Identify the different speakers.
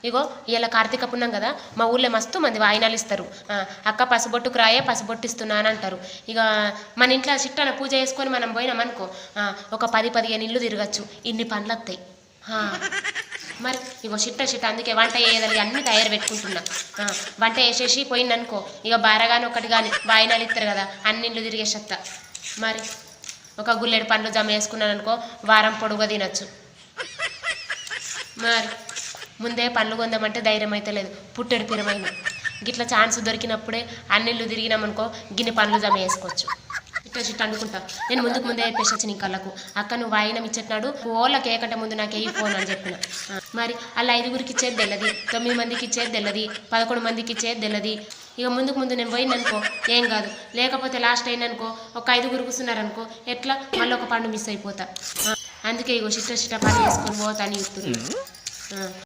Speaker 1: ఇగో ఇలా కార్తీక పుణ్యం కదా, మా ఊళ్ళో మస్తు మంది వాయినాలు ఇస్తారు. అక్క పసుబొట్టుకు రాయే పసుబొట్టు ఇస్తున్నాను అంటారు. ఇక మన ఇంట్లో చిట్టన పూజ చేసుకొని మనం పోయినాం అనుకో, ఒక 10-15 ఇల్లు తిరగచ్చు, ఇన్ని పనులు వస్తాయి. మరి ఇగో చిట్ట అందుకే వంట చేయగలిగి అన్ని తయారు పెట్టుకుంటున్నా. వంట వేసేసి పోయిందనుకో, ఇక బారగాని ఒకటి కానీ వాయినాలు ఇస్తారు కదా, అన్ని ఇల్లు తిరిగేసేస్తా. మరి ఒక గుల్లెడు పండ్లు జమ వేసుకున్నాను అనుకో, వారం పొడుగా తినచ్చు. మరి ముందే పండ్లు కొందామంటే ధైర్యం అయితే లేదు, పుట్టెడు పిరమైన. గిట్లా ఛాన్స్ దొరికినప్పుడే అన్నిళ్ళు తిరిగినామనుకో, గిన్నె పండ్లు జమ వేసుకోవచ్చు. చిట్ట అనుకుంటా. నేను ముందే చెప్పేసి నీ కళ్ళకు, అక్క నువ్వు వాయినం ఇచ్చేటనాడు ఓళ్ళకి ఏకంటే ముందు నాకు ఏ ఫోన్ అని చెప్పిన. మరి అలా 5గురికి ఇచ్చేది తెల్లది, 9 మందికి ఇచ్చేది తెల్లది, 11 మందికి ఇచ్చేది తెల్లది. ఇక ముందు నేను పోయిందనుకో ఏం కాదు, లేకపోతే లాస్ట్ అయిందనుకో ఒక 5గురు కూర్చున్నారనుకో, ఎట్లా మళ్ళీ ఒక పండు మిస్ అయిపోతా. అందుకే ఇగో చిట్ట పని చేసుకొని పోతా అని చెప్తున్నాను.